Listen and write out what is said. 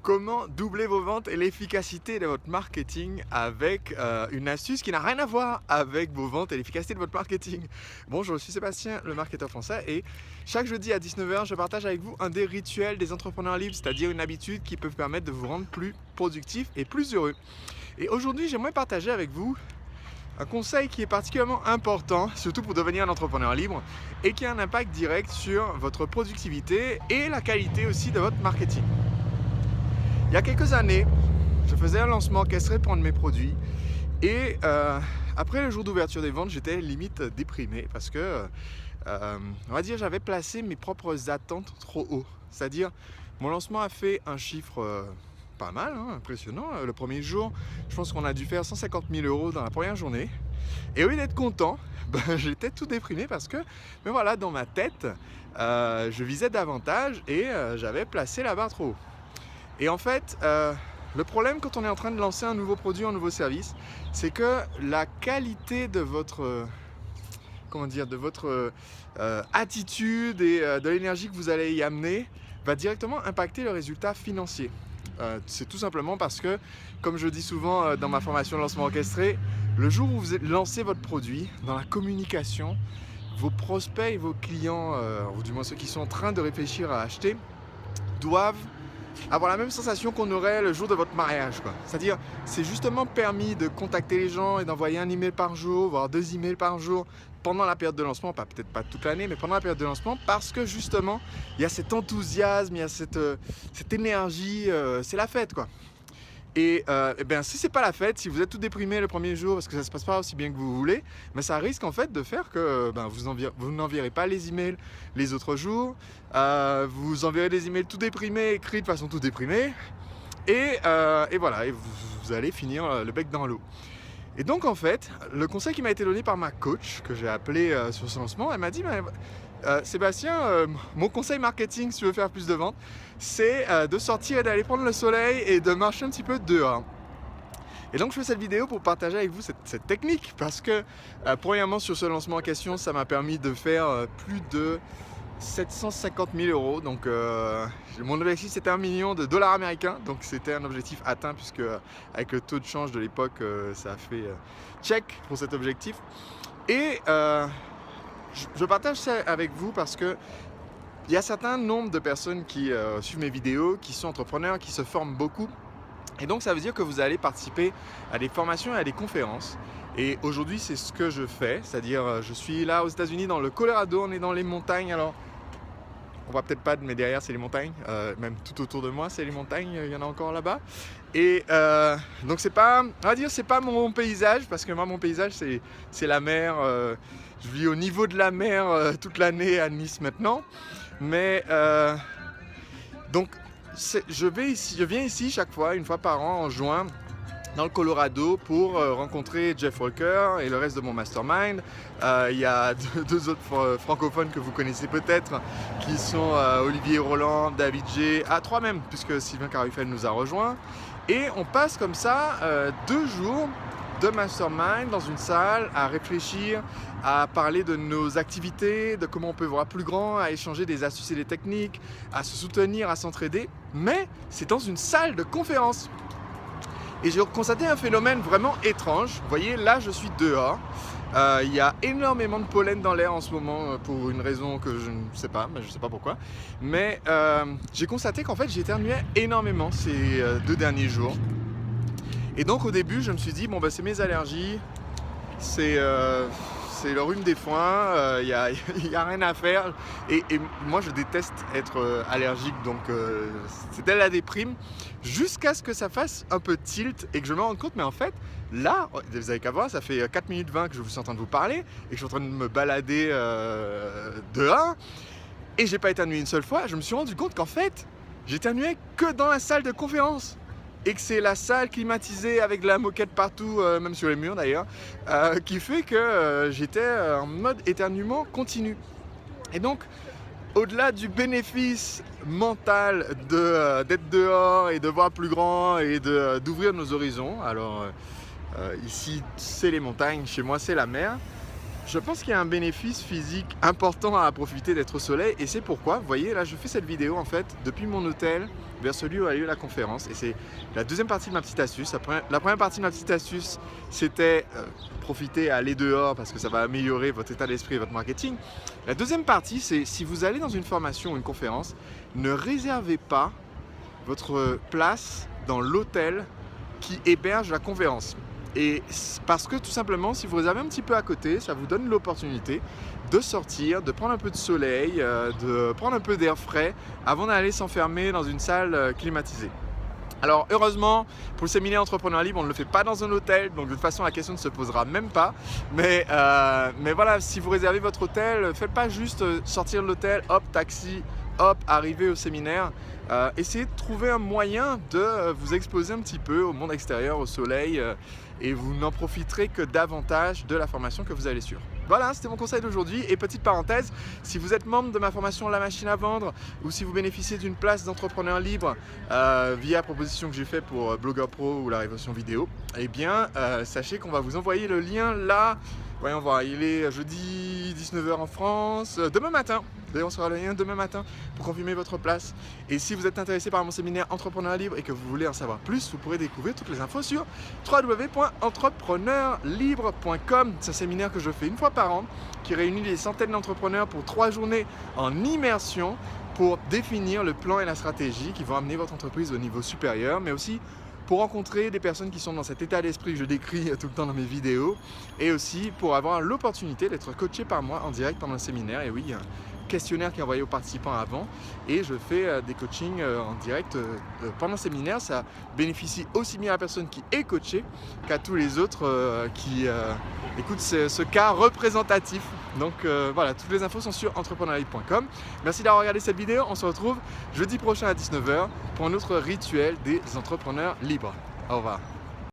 Comment doubler vos ventes et l'efficacité de votre marketing avec une astuce qui n'a rien à voir avec vos ventes et l'efficacité de votre marketing. Bonjour, je suis Sébastien, le marketeur français, et chaque jeudi à 19h, je partage avec vous un des rituels des entrepreneurs libres, c'est-à-dire une habitude qui peut vous permettre de vous rendre plus productif et plus heureux. Et aujourd'hui, j'aimerais partager avec vous un conseil qui est particulièrement important, surtout pour devenir un entrepreneur libre, et qui a un impact direct sur votre productivité et la qualité aussi de votre marketing. Il y a quelques années, je faisais un lancement orchestré pour un de mes produits et après le jour d'ouverture des ventes, j'étais limite déprimé parce que, on va dire, j'avais placé mes propres attentes trop haut. C'est-à-dire, mon lancement a fait un chiffre pas mal, hein, impressionnant. Le premier jour, je pense qu'on a dû faire 150 000 € dans la première journée. Et au lieu d'être content, j'étais tout déprimé parce que, mais voilà, dans ma tête, je visais davantage et j'avais placé la barre trop haut. Et en fait, le problème quand on est en train de lancer un nouveau produit, un nouveau service, c'est que la qualité de votre, attitude et de l'énergie que vous allez y amener va directement impacter le résultat financier. C'est tout simplement parce que, comme je dis souvent dans ma formation de lancement orchestré, le jour où vous lancez votre produit, dans la communication, vos prospects et vos clients, ou du moins ceux qui sont en train de réfléchir à acheter, doivent avoir la même sensation qu'on aurait le jour de votre mariage, quoi. C'est-à-dire, c'est justement permis de contacter les gens et d'envoyer un email par jour, voire 2 emails par jour pendant la période de lancement, peut-être pas toute l'année, mais pendant la période de lancement, parce que justement, il y a cet enthousiasme, il y a cette énergie, c'est la fête, quoi. Et bien, si c'est pas la fête, si vous êtes tout déprimé le premier jour parce que ça se passe pas aussi bien que vous voulez, mais ça risque en fait de faire que vous n'enverrez pas les emails les autres jours, vous enverrez des emails tout déprimés, écrits de façon tout déprimée, et voilà, et vous allez finir le bec dans l'eau. Et donc en fait, le conseil qui m'a été donné par ma coach, que j'ai appelé sur ce lancement, elle m'a dit Sébastien, mon conseil marketing si tu veux faire plus de ventes, c'est de sortir et d'aller prendre le soleil et de marcher un petit peu dehors. Et donc je fais cette vidéo pour partager avec vous cette technique parce que premièrement sur ce lancement en question, ça m'a permis de faire plus de 750 000 €. Donc mon objectif c'était $1 million, donc c'était un objectif atteint puisque avec le taux de change de l'époque, ça a fait check pour cet objectif. Et je partage ça avec vous parce que il y a un certain nombre de personnes qui suivent mes vidéos, qui sont entrepreneurs, qui se forment beaucoup. Et donc ça veut dire que vous allez participer à des formations et à des conférences. Et aujourd'hui c'est ce que je fais, c'est-à-dire je suis là aux États-Unis dans le Colorado, on est dans les montagnes. Alors on voit peut-être pas, mais derrière c'est les montagnes, même tout autour de moi c'est les montagnes, il y en a encore là-bas. Et donc c'est pas, on va dire, c'est pas mon paysage, parce que moi mon paysage c'est la mer. Je vis au niveau de la mer toute l'année à Nice maintenant. Mais donc je viens ici chaque fois, une fois par an en juin, dans le Colorado pour rencontrer Jeff Walker et le reste de mon mastermind. Il y a deux autres francophones que vous connaissez peut-être, qui sont Olivier Roland, David G, trois même, puisque Sylvain Carufel nous a rejoints. Et on passe comme ça 2 jours de mastermind dans une salle à réfléchir, à parler de nos activités, de comment on peut voir plus grand, à échanger des astuces et des techniques, à se soutenir, à s'entraider. Mais c'est dans une salle de conférence. Et j'ai constaté un phénomène vraiment étrange. Vous voyez, là je suis dehors. Il y a énormément de pollen dans l'air en ce moment pour une raison que je ne sais pas, mais je ne sais pas pourquoi. Mais j'ai constaté qu'en fait j'éternuais énormément ces 2 derniers jours. Et donc au début je me suis dit, bon c'est mes allergies, c'est le rhume des foins, il n'y a rien à faire. Et moi je déteste être allergique, donc c'était la déprime, jusqu'à ce que ça fasse un peu tilt et que je me rende compte, mais en fait là, vous avez qu'à voir, ça fait 4 minutes 20 que je suis en train de vous parler et que je suis en train de me balader dehors, et j'ai pas éternué une seule fois. Je me suis rendu compte qu'en fait j'éternuais que dans la salle de conférence, et que c'est la salle climatisée avec de la moquette partout, même sur les murs d'ailleurs, qui fait que j'étais en mode éternuement continu. Et donc, au-delà du bénéfice mental d'être dehors et de voir plus grand et d'ouvrir nos horizons, alors ici c'est les montagnes, chez moi c'est la mer, Je pense qu'il y a un bénéfice physique important à profiter d'être au soleil et c'est pourquoi, vous voyez, là je fais cette vidéo en fait depuis mon hôtel vers celui où a lieu la conférence et c'est la deuxième partie de ma petite astuce. La première partie de ma petite astuce, c'était profiter à aller dehors parce que ça va améliorer votre état d'esprit et votre marketing. La deuxième partie, c'est si vous allez dans une formation ou une conférence, ne réservez pas votre place dans l'hôtel qui héberge la conférence. Et parce que tout simplement, si vous réservez un petit peu à côté, ça vous donne l'opportunité de sortir, de prendre un peu de soleil, de prendre un peu d'air frais avant d'aller s'enfermer dans une salle climatisée. Alors heureusement, pour le séminaire Entrepreneur Libre, on ne le fait pas dans un hôtel, donc de toute façon la question ne se posera même pas. Mais voilà, si vous réservez votre hôtel, faites pas juste sortir de l'hôtel, hop, taxi, hop, arriver au séminaire. Essayez de trouver un moyen de vous exposer un petit peu au monde extérieur, au soleil, et vous n'en profiterez que davantage de la formation que vous allez suivre. Voilà, c'était mon conseil d'aujourd'hui. Et petite parenthèse, si vous êtes membre de ma formation La Machine à Vendre ou si vous bénéficiez d'une place d'entrepreneur libre via la proposition que j'ai faite pour Blogueur Pro ou la Révolution Vidéo, eh bien, sachez qu'on va vous envoyer le lien là. Voyons voir, il est jeudi 19h en France, demain matin. D'ailleurs, on sera le lien demain matin pour confirmer votre place. Et si vous êtes intéressé par mon séminaire Entrepreneur Libre et que vous voulez en savoir plus, vous pourrez découvrir toutes les infos sur www.entrepreneurlibre.com. C'est un séminaire que je fais une fois par an qui réunit des centaines d'entrepreneurs pour 3 journées en immersion pour définir le plan et la stratégie qui vont amener votre entreprise au niveau supérieur, mais aussi pour rencontrer des personnes qui sont dans cet état d'esprit que je décris tout le temps dans mes vidéos et aussi pour avoir l'opportunité d'être coaché par moi en direct pendant le séminaire. Et oui, il y a un questionnaire qui est envoyé aux participants avant et je fais des coachings en direct pendant le séminaire. Ça bénéficie aussi bien à la personne qui est coachée qu'à tous les autres qui écoutent ce cas représentatif. Donc voilà, toutes les infos sont sur entrepreneurlibre.com. Merci d'avoir regardé cette vidéo. On se retrouve jeudi prochain à 19h pour un autre rituel des entrepreneurs libres. Au revoir.